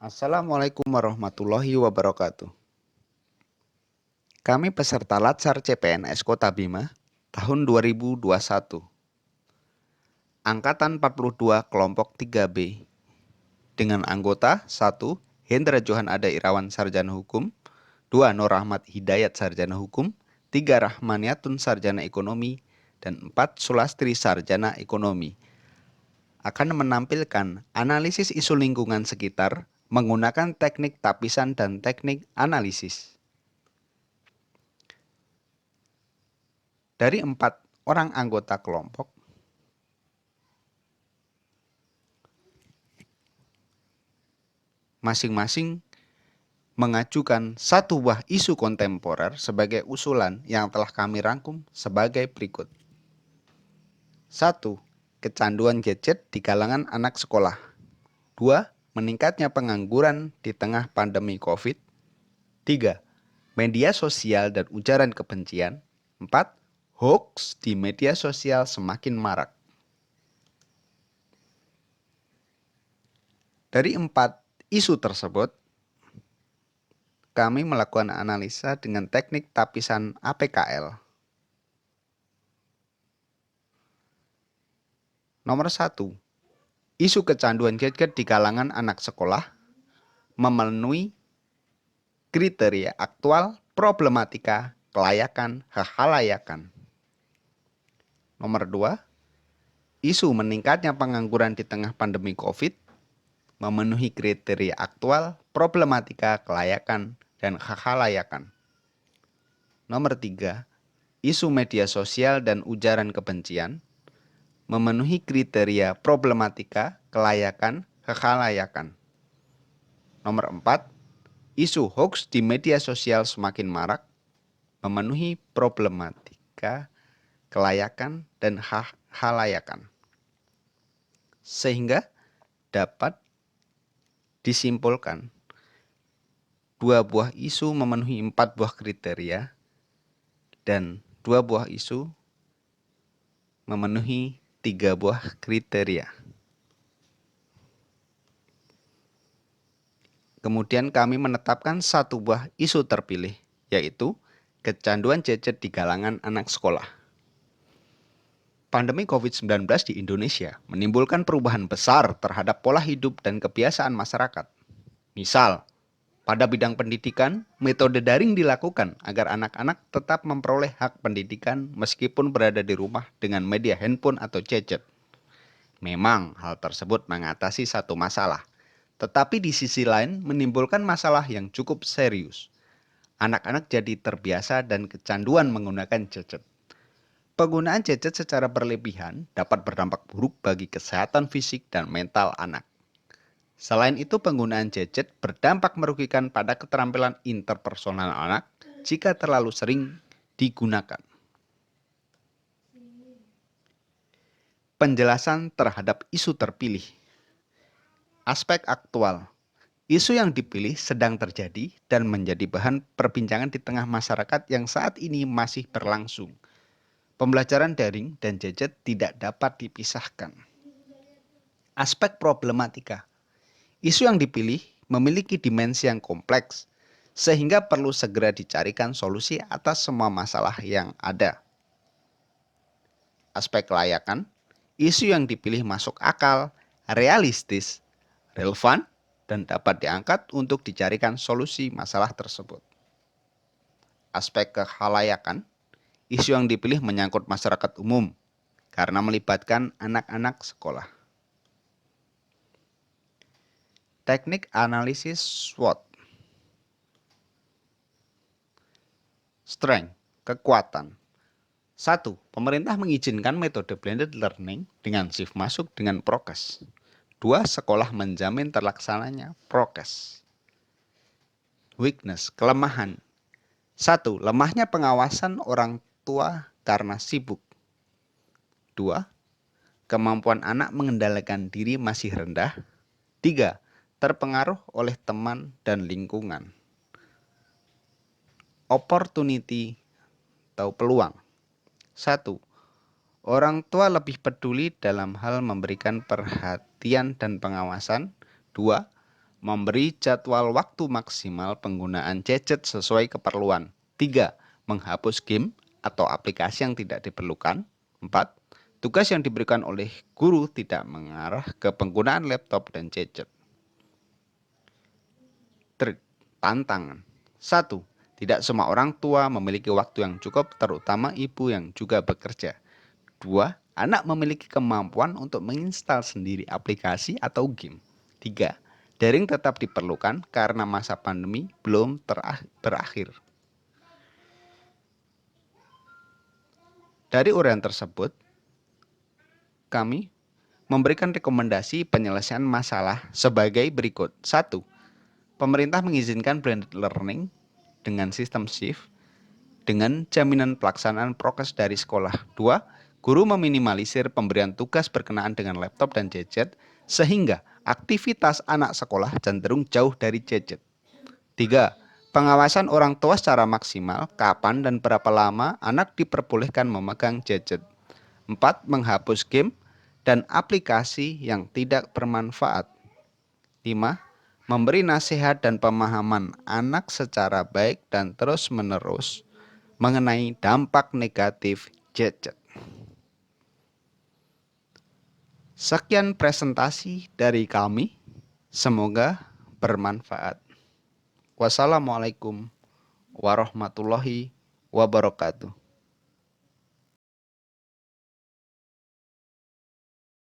Assalamualaikum warahmatullahi wabarakatuh. Kami peserta Latsar CPNS Kota Bima tahun 2021. Angkatan 42 kelompok 3B. Dengan anggota 1. Hendra Johan Ada Irawan Sarjana Hukum, 2. Nur Rahmat Hidayat Sarjana Hukum, 3. Rahmaniatun Sarjana Ekonomi, dan 4. Sulastri Sarjana Ekonomi. Akan menampilkan analisis isu lingkungan sekitar menggunakan teknik tapisan dan teknik analisis. Dari 4 orang anggota kelompok, masing-masing mengajukan satu buah isu kontemporer sebagai usulan yang telah kami rangkum sebagai berikut. 1. Kecanduan gadget di kalangan anak sekolah. 2. Meningkatnya pengangguran di tengah pandemi COVID. 3. Media sosial dan ujaran kebencian. 4. Hoax di media sosial semakin marak. Dari 4 isu tersebut, kami melakukan analisa dengan teknik tapisan APKL. Nomor 1. Isu kecanduan gadget di kalangan anak sekolah memenuhi kriteria aktual, problematika, kelayakan, kehalayakan. Nomor 2. Isu meningkatnya pengangguran di tengah pandemi COVID memenuhi kriteria aktual, problematika, kelayakan, dan kehalayakan. Nomor 3. Isu media sosial dan ujaran kebencian memenuhi kriteria problematika, kelayakan, kehalayakan. Nomor 4. Isu hoax di media sosial semakin marak, memenuhi problematika, kelayakan, dan halayakan. Sehingga dapat disimpulkan 2 buah isu memenuhi 4 buah kriteria dan 2 buah isu memenuhi 3 buah kriteria. Kemudian kami menetapkan 1 buah isu terpilih, yaitu kecanduan gadget di kalangan anak sekolah. Pandemi COVID-19 di Indonesia menimbulkan perubahan besar terhadap pola hidup dan kebiasaan masyarakat. Misal, pada bidang pendidikan, metode daring dilakukan agar anak-anak tetap memperoleh hak pendidikan meskipun berada di rumah dengan media handphone atau gadget. Memang hal tersebut mengatasi satu masalah, tetapi di sisi lain menimbulkan masalah yang cukup serius. Anak-anak jadi terbiasa dan kecanduan menggunakan gadget. Penggunaan gadget secara berlebihan dapat berdampak buruk bagi kesehatan fisik dan mental anak. Selain itu, penggunaan gadget berdampak merugikan pada keterampilan interpersonal anak jika terlalu sering digunakan. Penjelasan terhadap isu terpilih. Aspek aktual. Isu yang dipilih sedang terjadi dan menjadi bahan perbincangan di tengah masyarakat yang saat ini masih berlangsung. Pembelajaran daring dan gadget tidak dapat dipisahkan. Aspek problematika. Isu yang dipilih memiliki dimensi yang kompleks, sehingga perlu segera dicarikan solusi atas semua masalah yang ada. Aspek kelayakan. Isu yang dipilih masuk akal, realistis, relevan, dan dapat diangkat untuk dicarikan solusi masalah tersebut. Aspek kehalayakan. Isu yang dipilih menyangkut masyarakat umum karena melibatkan anak-anak sekolah. Teknik analisis SWOT. Strength, kekuatan. 1. Pemerintah mengizinkan metode blended learning dengan shift masuk dengan prokes. 2. Sekolah menjamin terlaksananya prokes. Weakness, kelemahan. 1. Lemahnya pengawasan orang tua karena sibuk. 2. Kemampuan anak mengendalikan diri masih rendah. 3. Terpengaruh oleh teman dan lingkungan. Opportunity atau peluang. 1. Orang tua lebih peduli dalam hal memberikan perhatian dan pengawasan. 2. Memberi jadwal waktu maksimal penggunaan gadget sesuai keperluan. 3. Menghapus game atau aplikasi yang tidak diperlukan. 4. Tugas yang diberikan oleh guru tidak mengarah ke penggunaan laptop dan gadget. Tantangan. 1. Tidak semua orang tua memiliki waktu yang cukup, terutama ibu yang juga bekerja. 2. Anak memiliki kemampuan untuk menginstal sendiri aplikasi atau game. 3. Daring tetap diperlukan karena masa pandemi belum berakhir. Dari uraian tersebut, kami memberikan rekomendasi penyelesaian masalah sebagai berikut. 1. Pemerintah mengizinkan blended learning dengan sistem shift dengan jaminan pelaksanaan prokes dari sekolah. 2. Guru meminimalisir pemberian tugas berkenaan dengan laptop dan gadget sehingga aktivitas anak sekolah cenderung jauh dari gadget. 3. Pengawasan orang tua secara maksimal, kapan dan berapa lama anak diperbolehkan memegang gadget. 4. Menghapus game dan aplikasi yang tidak bermanfaat. 5. Memberi nasihat dan pemahaman anak secara baik dan terus-menerus mengenai dampak negatif gadget. Sekian presentasi dari kami. Semoga bermanfaat. Wassalamualaikum warahmatullahi wabarakatuh.